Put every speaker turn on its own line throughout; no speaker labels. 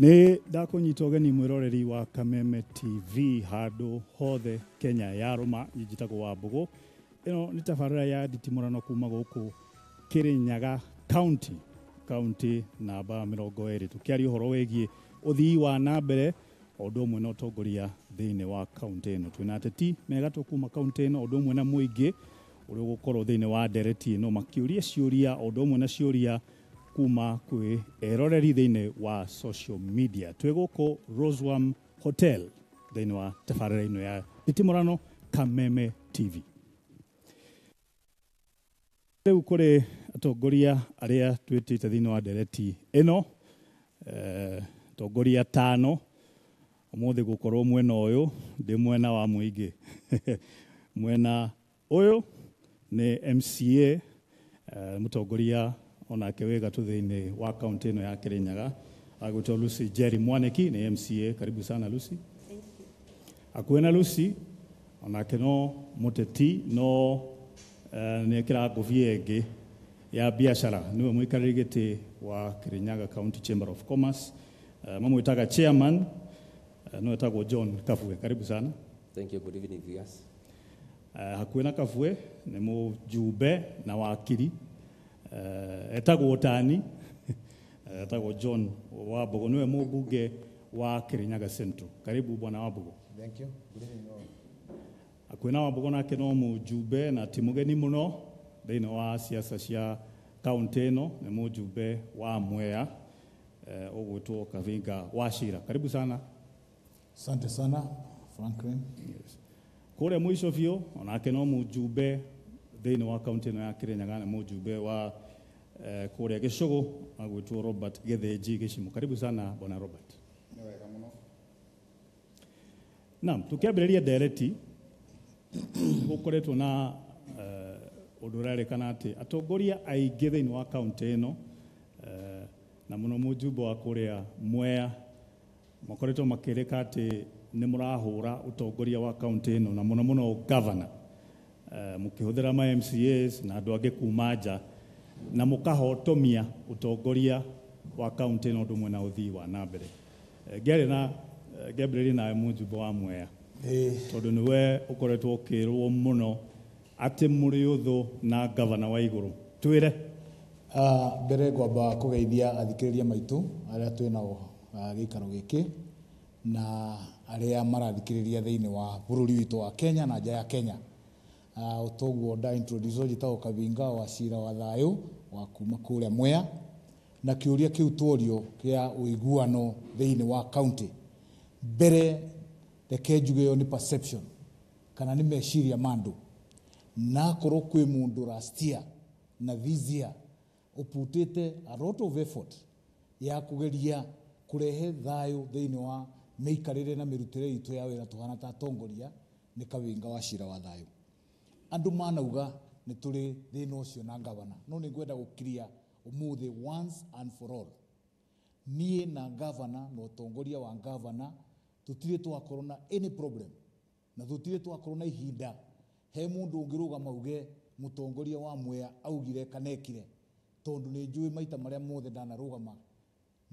Nĩ ndakunyita ũgeni mwĩroreri wa Kameme TV handũ hothe Kenya yarũma njĩtagwo Wambũgũ. Ĩno nĩ tabarĩra ya nditimũrano kuma gũkũ Kirinyaga County namba 20 tũkĩaria ũhoro wĩgiĩ ũthii wa nambere o ũndũ ũmwe na ũtongoria thĩinĩ wa kaunti ĩno. Twĩna ateti megatũ kuma kaunti ĩno o ũndũ ũmwe na mũingĩ ũrĩa ũgũkorwo thĩinĩ wa ndereti ĩno makĩũria ciũria o ũndũ ũmwe na ciũria kuma kwĩ eroreri thĩinĩ wa social media. Twĩ gũkũ Rosewarm Hotel thĩinĩ wa tabarĩra ĩno ya nditimũrano Kameme TV. Rĩu kũrĩ atongoria arĩa twĩtĩte thĩinĩ wa ndereti ĩno, atongoria 5 ũmũthĩ gũkorwo mwena ũyũ ndĩ mwena wa mũingĩ. Mwena ũyũ nĩ MCA mũtongoria onake wĩ gatũ thĩinĩ wa kaunti ĩno ya Kirinyaga agwĩtwo Lucy Njeri Mwaniki nĩ MCA. Karibu sana Lucy.
Thank you.
Akuĩ na Lucy onake no mũteti no nĩ kĩra ngũbia ĩngĩ ya biashara, nĩwe mũikarĩri gĩtĩ wa Kirinyaga County Chamber of Commerce, mamwĩtaga chairman, no etagwo John Kafue. Karibu sana.
Thank you. Good evening, viewers.
Hakuĩ na Kafue nĩ mũjumbe na wakiri, etagwo Tani, etagwo John Wambũgũ, nĩwe mũmbunge wa Kirinyaga Central. Karibu bwana Wambũgũ.
Thank you. Good evening all.
Hakuĩ na Wambũgũ nake no mũjumbe na ti mũgeni mũno thĩinĩ wa siasa cia kaunti ĩno, nĩ mũjumbe wa Mwea ũgwĩtwo Kavinga Wachira. Karibu sana.
Asante sana Franklin.
Yes. Kũrĩa mũico biũ onake no mũjumbe thĩinĩ wa kaunti ĩno ya Kirinyaga, nĩ mũjumbe wa kũrĩa Gĩcũgũ agwĩtwo Robert Gĩthĩnji Gĩcimũ. Karibu sana bwana Robert.
Nĩ wega mũno.
Naam, tukĩambĩrĩria ndereti gũkoretwo na ũndũ ũrerĩkana atĩ atongoria aingĩ thĩinĩ wa kaunti ĩno na mũno mũjumbe wa kũrĩa Mwea makoretwo makĩrĩka atĩ nĩ mũrahũra ũtongoria wa kaunti ĩno na mũno mũno governor, mũkĩhũthĩra ma MCAs na andũ angĩ kuma nja na mũkahotomia ũtongoria wa kaunti ĩno ũndũ ũmwe na ũthii wa nambere. Ngĩambĩrĩria nawe mũjumbe wa Mwea, tondũ nĩwe ũkoretwo ũkĩrwo mũno atĩ mũrĩ ũthũ na governor wa igũrũ. Twĩre.
Mbere ngwamba kũgeithia athikĩrĩria maitũ arĩa twĩnao gĩikaro gĩkĩ na arĩa marathikĩrĩria thĩinĩ wa bũrũri witũ wa Kenya na nja ya Kenya. Ũtoguo nda introduce njĩtagwo Kavinga Wachira wa thayũ wa kuma kũrĩa Mwea, na kĩũria kĩu tuorio kĩa ũiguano thĩinĩ wa county. Mbere reke njuge yo nĩ perception kana nĩ meciria mandu na korwo kwĩ mũndũ last year na this year ũputĩte a lot of effort ya kũgeria kũrehe thayũ thĩinĩ wa mĩikarĩre na mĩrutĩre itũ ya wĩra tũhana ta atongoria nĩ Kavinga Wachira wa thayũ. Andũ manauga nĩ tũrĩ thĩna ũcio na governor, no nĩ ngwenda gũkiria ũmũthĩ once and for all. Niĩ na governor na ũtongoria wa governor tũtirĩ twakorwo na any problem na tũtirĩ twakorwo na ihinda he mũndũ ũngĩrũgama auge mũtongoria wa Mwea augire kanekire, tondũ nĩ njũĩ maita marĩa mothe ndanarũgama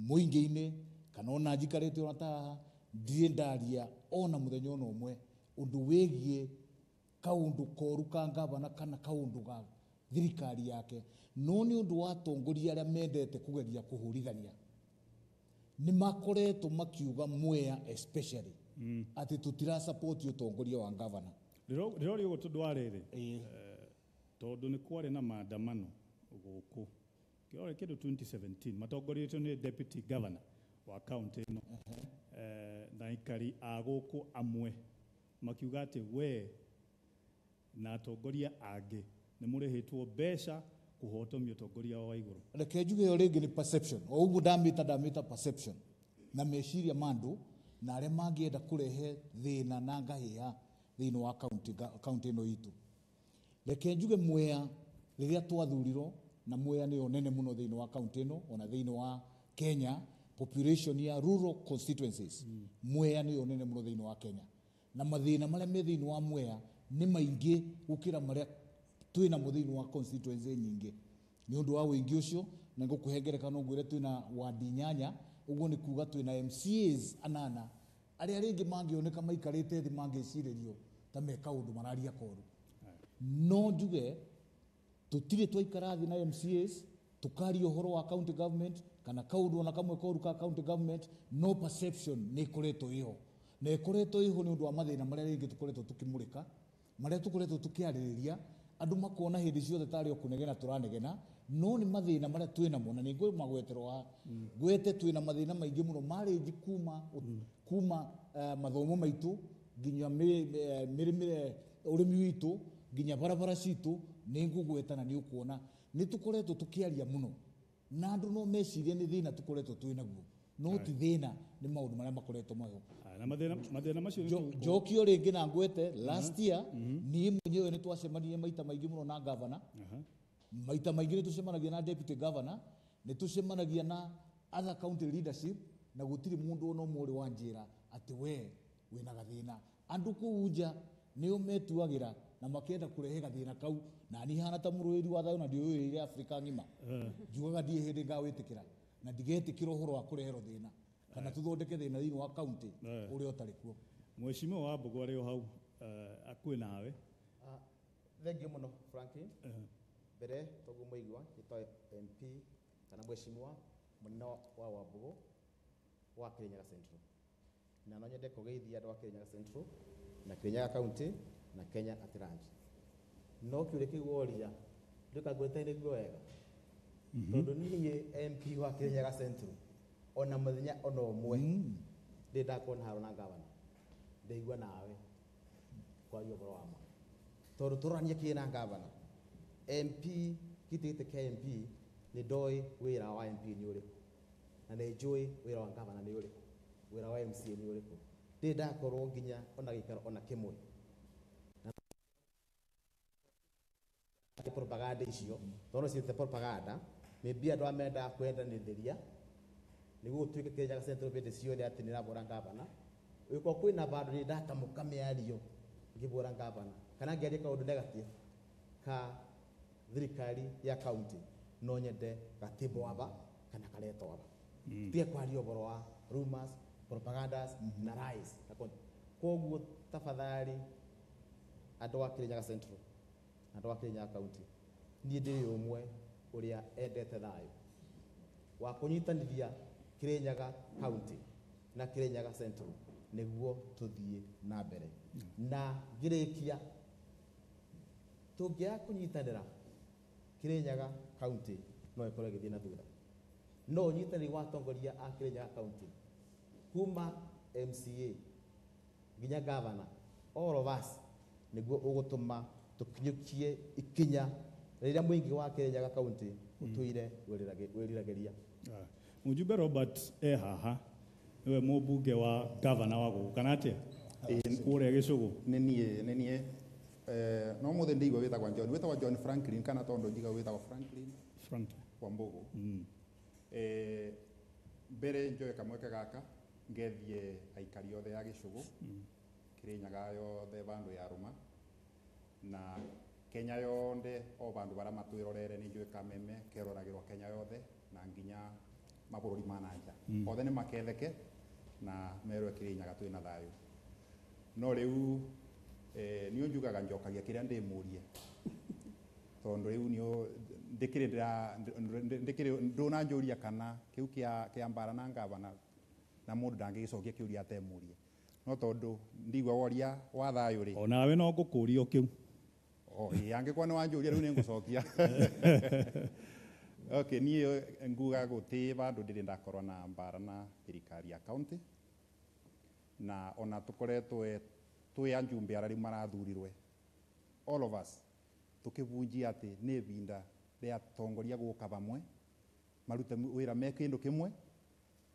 mũingĩ-inĩ kana ona njikarĩte ona ta ndirĩ ndaria ona mũthenya ona ũmwe ũndũ wĩgiĩ kaũndũ koru ka governor kana kaũndũ ga thirikari yake, no nĩ ũndũ wa atongoria arĩa mendete kũgeria kũhũrithania nĩ makoretwo makiuga Mwea especially atĩ tũtira support ũtongoria wa governor.
Rĩrori ũguo tondũ wa rĩrĩ tondũ nĩ kwarĩ na maandamano gũkũ kĩrore kĩndũ 2017 matongorĩtio nĩ deputy governor wa kaunti ĩno na aikari a gũkũ amwe makiuga atĩ we na atongoria angĩ nĩ mũrĩhĩtwo mbeca kũhotomia ũtongoria wa igũrũ.
Reke njuge yo rĩngĩ nĩ perception, o ũguo ndamĩta perception na meciria mandu na arĩa mangĩenda kũrehe thĩna na ngahĩha thĩinĩ wa kaunti ĩno itũ. Reke njuge Mwea rĩrĩa twathurirwo, na Mwea nĩyo nene mũno thĩinĩ wa kaunti ĩno ona thĩinĩ wa Kenya, population ya rural constituencies Mwea nĩyo nene mũno thĩinĩ wa Kenya, na mathĩna marĩa me thĩinĩ wa Mwea nĩ maingĩ gũkĩra marĩa twĩna thĩinĩ wa constituency nyingĩ. Nĩ ũndũ wa ũingĩ ũcio na ngũkũhe ngerekano ngwĩre twĩna wadi 8 uguo ni kuga twina MCAs anana aria ringi mangioneka maikarite thi mangicirerio ta meka undu mararia koru no njuge tutire twaikara thi na MCAs tukari uhoro wa county government kana kaundu na kamwe koru ka county government no perception ni kureto iho na kureto iho ni undu wa mathina maria ringi tukoretwo tukimurika maria tukoretwo tukiaririria andu makona hindi ciothe tari okunegena turanegena no ni mathina maria twina mo na ni ngwe magweterwa gwete twina mathina maingi muno mari kuma mathomo maitu ginya mirime urimi witu ginya barabara citu ni ngugwetana ni ukuona ni tukoretwo tukiaria muno na andu no meciria ni thina tukoretwo twina guo no ti thina ni maundu maria makoretwo mayo
na mathina macio
njokio ringi na ngwete last year ni mwenyewe ni twacemanirie maita maingi muno na governor maita maingi ni tucemanagia na deputy governor ni tucemanagia na other county leadership na gutiri mundu no muri wa njira ati we wina gathina andu kuuja ni umetuagira na makenda kurehe gathina kau na ni hana ta muruiri wa thayo na ndio ile Afrika ngima jugaga die hindi ngawitikira na ndigetikira uhoro wa kurehero thina kana tuthondeke thina thini wa county uri otari kuo
Mheshimiwa wa Mbogo ari hau akui nawe
thank you muno Franklin bere togu muigwa ito MP kana mheshimiwa munene wa Wambugu wa Kirinyaga Central na no nyende kugeithia andu a Kirinyaga Central na Kirinyaga County na Kenya at large no kiure kigworia ndika gwetaine gwo wega tondu niye MP wa Kirinyaga Central ona muthenya ona umwe ndakona harona gavana ndeigua nawe kwa hiyo bro ama tondu turania kina gavana MP kitite KMP ni doi wira wa MP ni uriku na ni joy wira wa gavana ni uriku wira wa MC ni uriku ndakorwo nginya ona gikaro ona kimwe propaganda icio tono ciite propaganda maybe andu amenda kwendanithiria niguo tuike Kirinyaga Central bende ciothe ati ni rabura gavana uko kwina bandu ni data mukamiario ngibura gavana kana ngiaria kaundu negative ka thirikari ya county no nyende gatibo aba kana kareto aba tie kwario boro wa rumors propagandas na lies koguo tafadhali andu a Kirinyaga Central andu a Kirinyaga County ni ndi umwe uria endete thayo wa kunyitanithia Kirinyaga County na Kirinyaga Central niguo tuthie na mbere na ngirikia tungia kunyitanira Kirinyaga County no ikore githie na thutha no nyitani wa tongoria a Kirinyaga County kuma MCA ginya governor all of us niguo ugutuma tukinyukie ikinya riria mwingi wa Kirinyaga County utuire wirirageria
Mujumbe Robert haha niwe mubunge wa governor wa gukanate kuria Gicugu
nenie no muthe ndigwa witagwa John Franklin kana tondo njiga witagwa Franklin Wambugu mbere njoe kamweke gaka ngethie aikari othe ya Gicugu Kirinyaga yothe bandu ya Ruma na Kenya yonde o bandu bara matwirorere ni njoe kameme keroragirwa Kenya yothe na nginya mabururi mananja othe ni maketheke na merwe Kirinyaga twina thayo no riu niyo njugaga njokagia kiria ndimurie tondu riu niyo ndikire ndona njuria kana kiu kia mbara na gavana na mundu ndangigicokia kiuria atemurie no tondu ndigwa woria wa thayo ri
onawe no ngukuria kiu
angikwa ni wanjuria riu ningucokia okay niyo nguga guti bandu ndiri ndakorwa na mbara na thirikari ya county na ona tukoretwe twi anjumbe arari marathurirwe all of us tukibunjia ati ni binda ria tongoria guka bamwe marute wira me kindu kimwe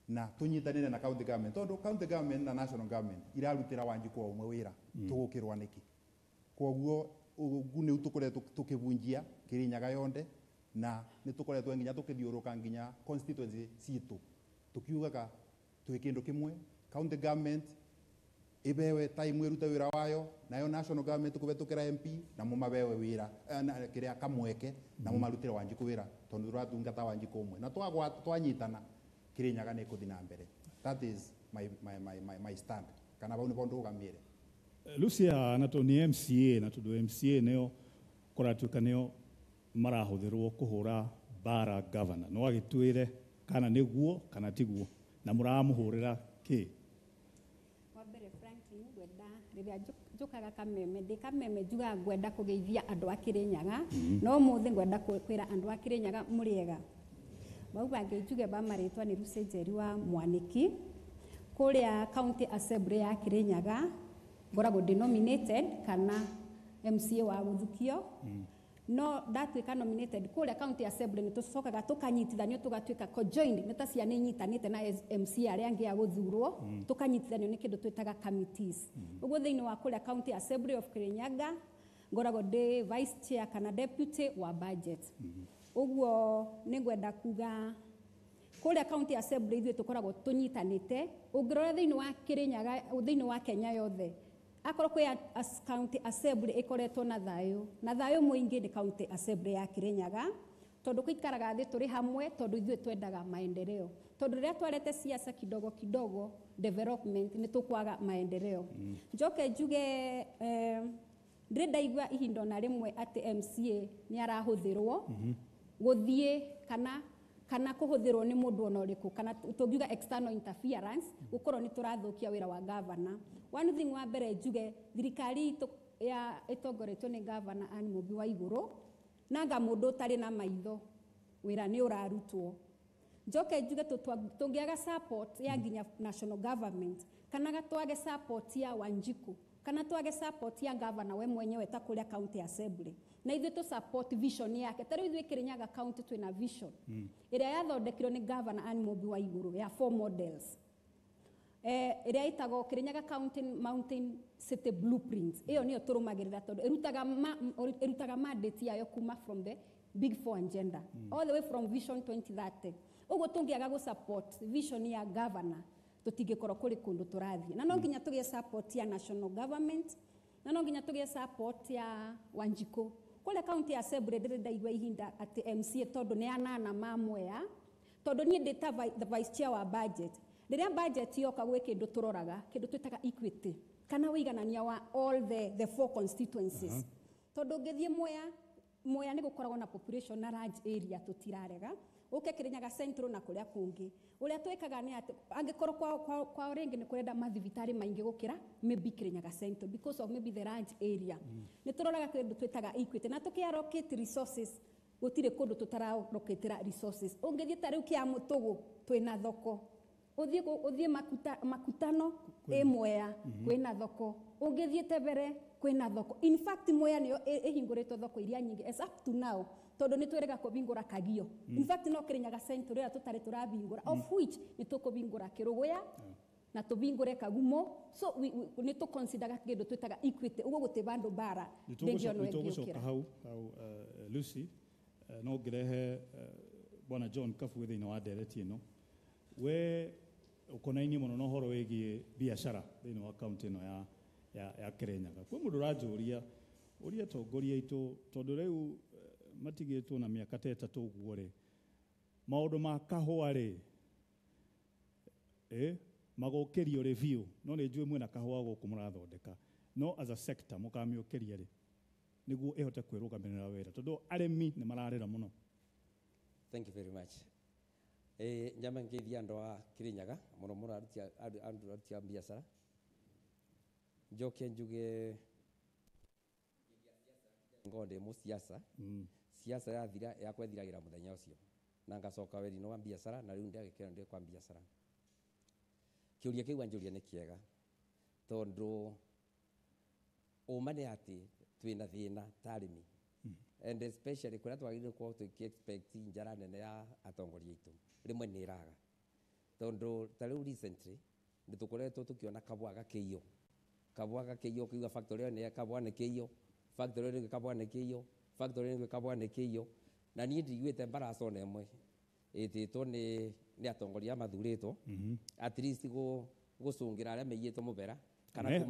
na tunyitanire na county government tondu county government na national government irarutira Wanjiku umwe wira tugukirwa niki koguo ugune tukoretwe tukibunjia Kirinyaga yonde na ni tukoretwe nginya tukithiuruka nginya constituency citu tukiugaga twi kindu kimwe county government ibewe time irute wira wayo nayo national government kubetukira MP na mumabewe wira kiria kamweke na mumarutire Wanjiku wira tondu turatungata Wanjiku umwe na twanyitana Kirinyaga nä kå thiä na mbere. That is my stand. Kana bau nä bo ndå gamä re.
Lucia na to ni MCA na tundu MCA neo koratuika neo marahuthirwo kuhura bara governor no agitwire kana niguo kana tiguo na muramuhurira ki
wa mbere Franklin gwenda riria njukaga Kameme ndi Kameme njuga gwenda kugeithia andu a Kirinyaga no muthi gwenda kwira andu a Kirinyaga muriega bau bangi njuge ba maritwa ni Lucy Njeri wa Mwaniki kuria county assembly ya Kirinyaga ngoragwo denominated kana MCA wa Guthukio no ndatuika nominated kuria county assembly nitucokaga tukanyitithanio tugatuika conjoined nita ciana inyitanite na MCA aria angi a guthurwo tukanyitithanio ni kindu twitaga committees uguo thiini wa kuria county assembly of Kirinyaga ngoragwo ndi vice chair kana deputy wa budget uguo ni ngwenda kuga kuria county assembly ithuĩ tukoragwo tunyitanite ungirora thiini wa Kirinyaga thiini wa Kenya yothe akorwo kwi county assembly ikoretwo na thayo muingi ni county assembly ya Kirinyaga tondu kuikaraga thi turi hamwe tondu ithuĩ twendaga maendeleo tondu riria twarete siasa kidogo development ni tukwaga maendeleo njoke njuge ndire ndaigua ihindo na rimwe ati MCA ni arahuthirwo guthie kana kuhuthirwo ni mundu ona uriku kana tungiuga external interference gukorwo ni turathukia wira wa governor one thing wa mbere njuge thirikari ya itongoretwo ni governor Anne Mumbi wa Iguru nanga mundu utari na maitho wira ni urarutwo njoke njuge tungiaga support ya nginya national government kana gatwage support ya Wanjiku kana twage support ya governor we mwenyewe ta kuria county assembly na ithuĩ tu support vision yake tari ithuĩ Kirinyaga county twina vision iria yathondekirwo ni governor Anne Mumbi wa Iguru ya 4 models iria itagwo Kirinyaga county mountain city blueprint iyo niyo turumagirira tondu irutaga mandate yayo kuma from the big 4 agenda all the way from vision 2030 uguo tungiaga gu support vision ya governor tutingikorwo kuri kundu turathie na no nginya tugie support ya national government na no nginya tugie support ya Wanjiku kule county assembly ndire ndaigua ihinda ati MCA tondu ni anana mamwea tondu ni ndita the vice chair wa budget riria budget yoka gwe kindu turoraga kindu twitaga equity kana wiganania wa all the 4 constituencies tondu ngithie Mwea ni gukoragwo na population na large area tutirarega uke Kirinyaga central na kuria kungi uria twikaga ni ati angikorwo kwa ringi ni kurenda mathibitari maingi gukira maybe Kirinyaga central because of maybe the large area ni turoraga kindu twitaga equity na tukiallocate resources gutire kundu tutarallocate resources ungithie ta riu kia Mutugu twina thoko uthie makutano Mwea kwina thoko ungithie Tebere kwina thoko in fact Mwea niyo ihinguritwo thoko iria nyingi as up to now tondu ni twirega kubingura Kagio in fact no Kirinyaga central ria tutari turabingura of which ni tukubingura Kiruguya na tubingure Kagumo so ni to consider kindu twitaga equity ugo gutibandu bara
ndio no egukira hau Lucy no ngirehe bwana John Kafu thiini wa ndereti ino we ukonaini muno no horo wigie biashara thiini wa county ino ya Kirinyaga kwi mundu rajuria uria tongoria itu tondu riu matigitwo na miaka 3 uguo ri maundu ma kahua ri magokerio review no ni njui mwena kahua guku murathondeka no as a sector mukamiukeria ri niguo ihote kwirugamirira wira tondu arimi ni mararira muno.
Thank you very much. Nyama ngithia andu a Kirinyaga muno murarutia andu arutia biashara njoke njuge ngonde mu siasa yathira yakwethiragira muthenya ucio na ngacoka werino wa biashara na riu ndagikira ndi kwa biashara kiuria kiu anjuria ni kiega tondu umane ati twina thina tarimi and especially kuria twagirire kwa to expect njara nene ya atongoria itu rimwe ni iraga tondu tariu recently nitukoretwo tukiona kabwaga kiyo kiuga factory ne kabwane kiyo factory ne kabwane kiyo factory ne kabwane kiyo na ni ndigwite mbaraco nemwe ititwo ni atongoria mathurito at least gucungira aria meyitwo mubera kana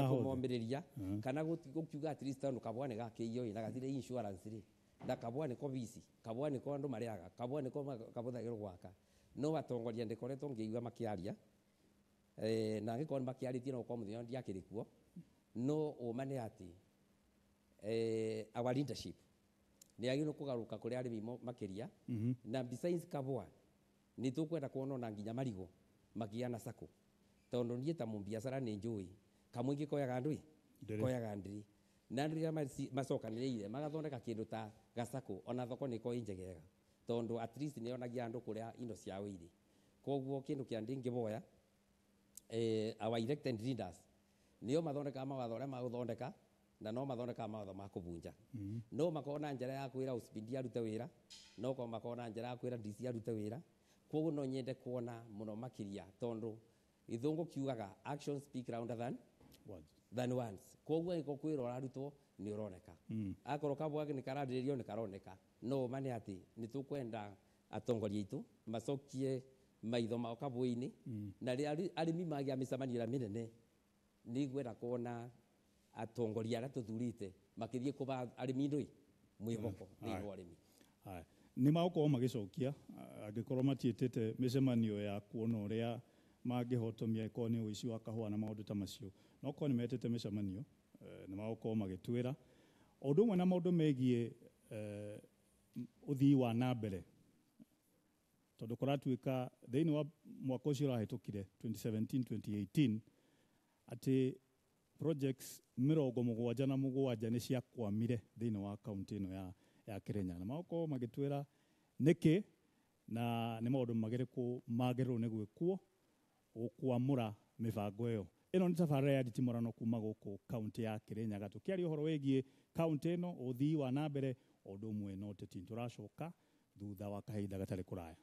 kumomiriria kana gukiuga at least no kabwane ga kiyo ina gathire insurance ri na kabwa niko bisi kabwa niko andu mariaga kabwa niko kabuthagirwo gwaka no atongoria ndikoretwo ngiigua makiaria na ngikon makiaritie no kwa muthenya ndiakirikuo no umane ati our leadership ni agino kugaruka kuri arimi makiria na besides kabwa ni tukwenda kuona na nginya marigo magiana sako tondu nie ta mumbiacara ni njui kamwingi koyaga ndui koyaga ndiri na ndiri macokanĩrĩire magathondeka kĩndũ ta gacako ona thoko nĩko injegega tondu at least nĩ onagia andũ kũrĩa indo ciao irĩ koguo kĩndũ kĩa ndingĩboya our elected leaders nĩo mathondekaga mawatho ũrĩa magũthondeka na no mathondekaga mawatho ma kũbunja no makona njĩra ya kwĩra ũcibindi arute wĩra no makona njĩra ya kwĩra DC arute wĩra koguo no nyende kuona mũno makĩria tondu ithũngũ kiugaga actions speak louder than words koguo iko kwĩra ũrarutwo nĩ ũroneka akorwo kabwa nĩ kararĩrĩrio nĩ karoneka no mane ati nĩ tũkwenda atongoria aitũ macokie maitho mao kabwa-inĩ na arĩmi magĩa mĩcemanio mĩnene nĩ ngwenda kuona atongoria arĩa tũthurĩte makĩthiĩ kũba arĩmi ndũi mwĩboko thĩinĩ wa arĩmi
nĩ magũkorwo magĩcokia angĩkorwo matiĩtĩte mĩcemanio ya kuona ũrĩa mangĩhotomia ĩkorwo nĩ ũici wa kahũa na maũndũ ta macio no korwo nĩ metĩte mĩcemanio nĩ magũkorwo magĩtwĩra ũndũ ũmwe na maũndũ megiĩ ũthii wa na mbere tondũ kũratuĩka thĩinĩ wa mwaka ũcio ũrahĩtũkire 2017-2018 atĩ projects 77 nĩ ciakwamire thĩinĩ wa kaunti ĩno ya Kirinyaga na magũkorwo magĩtwĩra nĩkĩ na nĩ maũndũ magĩrĩkũ magĩrĩrwo nĩ gwĩkwo gũkwamũra mĩbango ĩyo ĩno nĩ tabarĩra ya nditimũrano kuma gũkũ kaunti ya Kirinyaga tũkĩaria ũhoro wĩgiĩ kaunti ĩno ũthii wa na mbere o ũndũ ũmwe na ũteti tũracoka thutha wa kahinda gatarĩ kũraya.